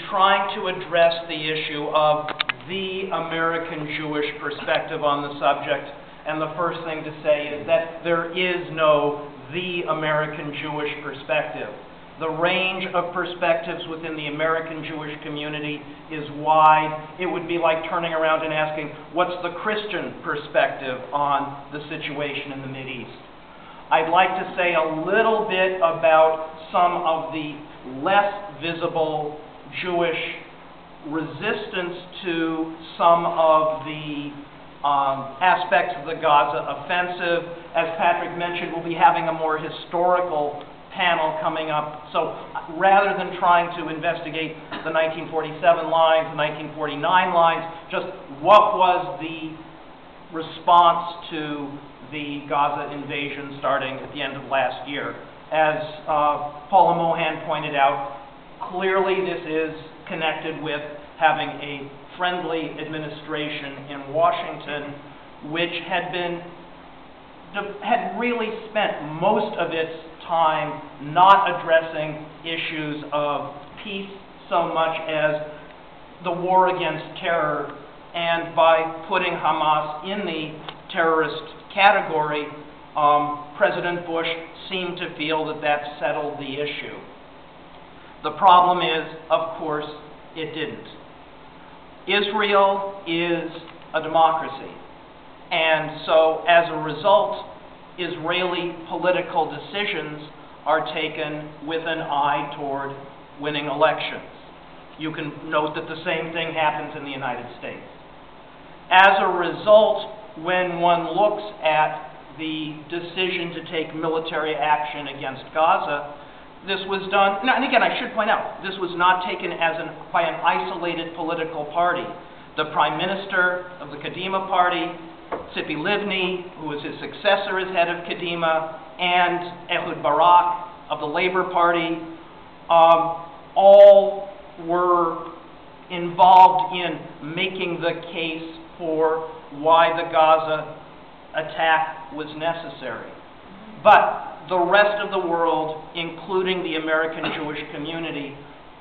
trying to address the issue of the American Jewish perspective on the subject. And the first thing to say is that there is no the American Jewish perspective. The range of perspectives within the American Jewish community is wide. It would be like turning around and asking, what's the Christian perspective on the situation in the Mideast? I'd like to say a little bit about some of the less visible Jewish resistance to some of the aspects of the Gaza offensive. As Patrick mentioned, we'll be having a more historical panel coming up. So rather than trying to investigate the 1947 lines, the 1949 lines, just what was the response to the Gaza invasion starting at the end of last year. As Paula Mohan pointed out, clearly this is connected with having a friendly administration in Washington, which had really spent most of its time not addressing issues of peace so much as the war against terror, and by putting Hamas in the terrorist category, President Bush seemed to feel that that settled the issue. The problem is, of course, it didn't. Israel is a democracy, and so as a result, Israeli political decisions are taken with an eye toward winning elections. You can note that the same thing happens in the United States. As a result, when one looks at the decision to take military action against Gaza, this was done, and again, I should point out, this was not taken as by an isolated political party. The Prime Minister of the Kadima party, Tzipi Livni, who was his successor as head of Kadima, and Ehud Barak of the Labor Party, all were involved in making the case for why the Gaza attack was necessary. But the rest of the world, including the American Jewish community,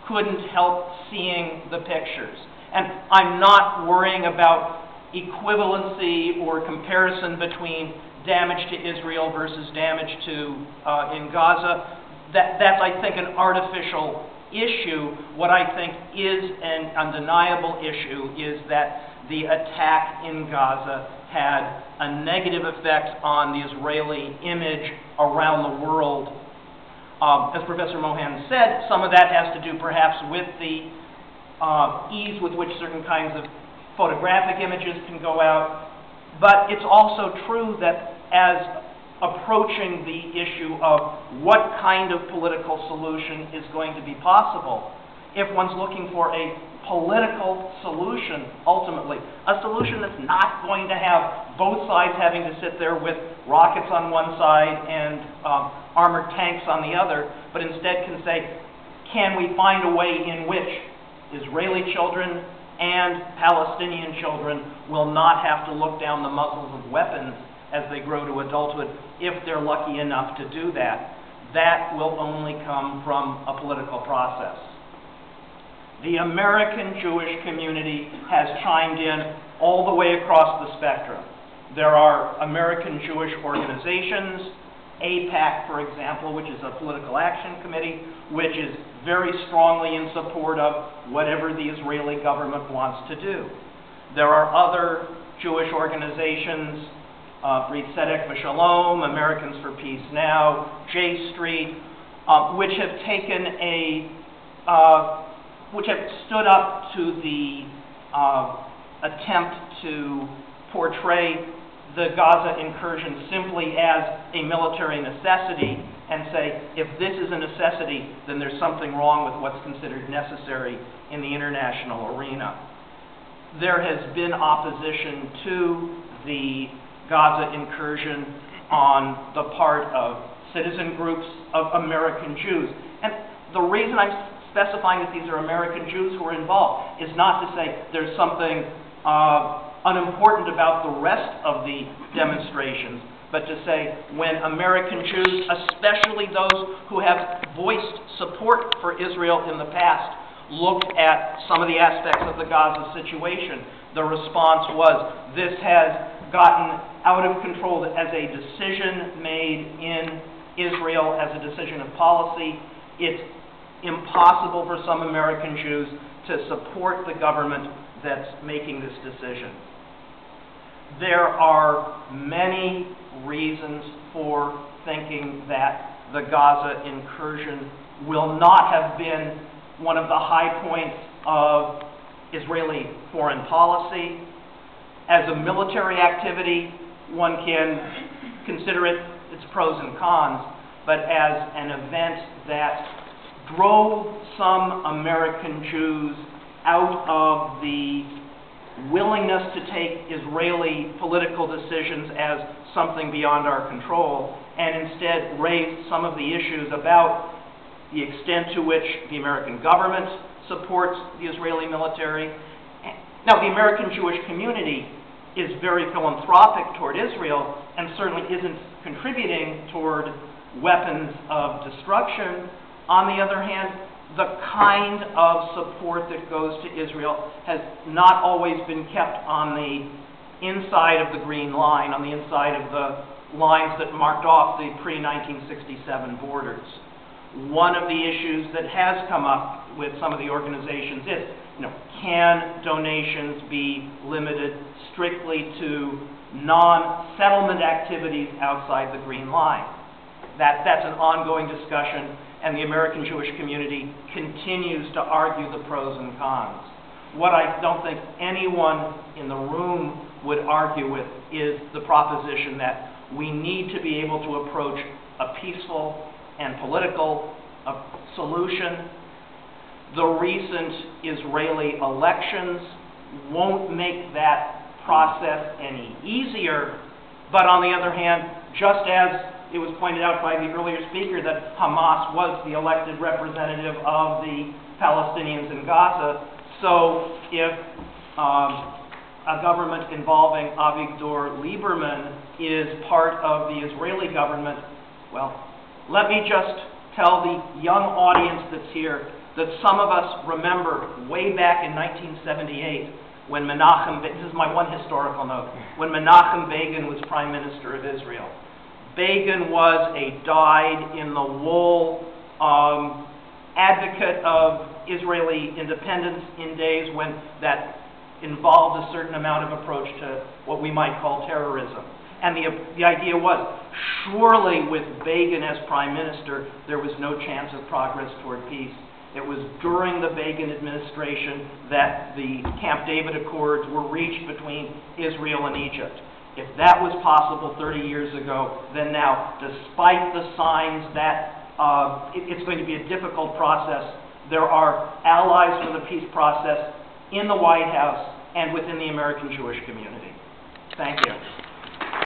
couldn't help seeing the pictures. And I'm not worrying about equivalency or comparison between damage to Israel versus damage to in Gaza. That's, I think, an artificial issue. What I think is an undeniable issue is that the attack in Gaza had a negative effect on the Israeli image around the world. As Professor Mohan said, some of that has to do perhaps with the ease with which certain kinds of photographic images can go out. But it's also true that as approaching the issue of what kind of political solution is going to be possible, if one's looking for a political solution, ultimately, a solution that's not going to have both sides having to sit there with rockets on one side and armored tanks on the other, but instead can say, can we find a way in which Israeli children and Palestinian children will not have to look down the muzzles of weapons as they grow to adulthood, if they're lucky enough to do that. That will only come from a political process. The American Jewish community has chimed in all the way across the spectrum. There are American Jewish organizations, AIPAC, for example, which is a political action committee, which is very strongly in support of whatever the Israeli government wants to do. There are other Jewish organizations, Brit Tzedek V'Shalom, Americans for Peace Now, J Street, which have taken which have stood up to the attempt to portray the Gaza incursion simply as a military necessity and say, if this is a necessity, then there's something wrong with what's considered necessary in the international arena. There has been opposition to the Gaza incursion on the part of citizen groups of American Jews. And the reason I'm specifying that these are American Jews who are involved is not to say there's something unimportant about the rest of the demonstrations, but to say when American Jews, especially those who have voiced support for Israel in the past, looked at some of the aspects of the Gaza situation, the response was, this has gotten out of control as a decision made in Israel, as a decision of policy. It's impossible for some American Jews to support the government that's making this decision. There are many reasons for thinking that the Gaza incursion will not have been one of the high points of Israeli foreign policy. As a military activity, one can consider its pros and cons, but as an event that drove some American Jews out of the willingness to take Israeli political decisions as something beyond our control, and instead raised some of the issues about the extent to which the American government supports the Israeli military. Now, the American Jewish community is very philanthropic toward Israel and certainly isn't contributing toward weapons of destruction. On the other hand, the kind of support that goes to Israel has not always been kept on the inside of the green line, on the inside of the lines that marked off the pre-1967 borders. One of the issues that has come up with some of the organizations is, can donations be limited strictly to non-settlement activities outside the green line? That's an ongoing discussion, and the American Jewish community continues to argue the pros and cons. What I don't think anyone in the room would argue with is the proposition that we need to be able to approach a peaceful and political solution. The recent Israeli elections won't make that process any easier, but on the other hand, just as it was pointed out by the earlier speaker that Hamas was the elected representative of the Palestinians in Gaza, so if a government involving Avigdor Lieberman is part of the Israeli government, well, let me just tell the young audience that's here that some of us remember way back in 1978 when this is my one historical note, when Menachem Begin was Prime Minister of Israel. Begin was a dyed-in-the-wool advocate of Israeli independence in days when that involved a certain amount of approach to what we might call terrorism. And the idea was, surely with Begin as Prime Minister, there was no chance of progress toward peace. It was during the Begin administration that the Camp David Accords were reached between Israel and Egypt. If that was possible 30 years ago, then now, despite the signs that it's going to be a difficult process, there are allies for the peace process in the White House and within the American Jewish community. Thank you.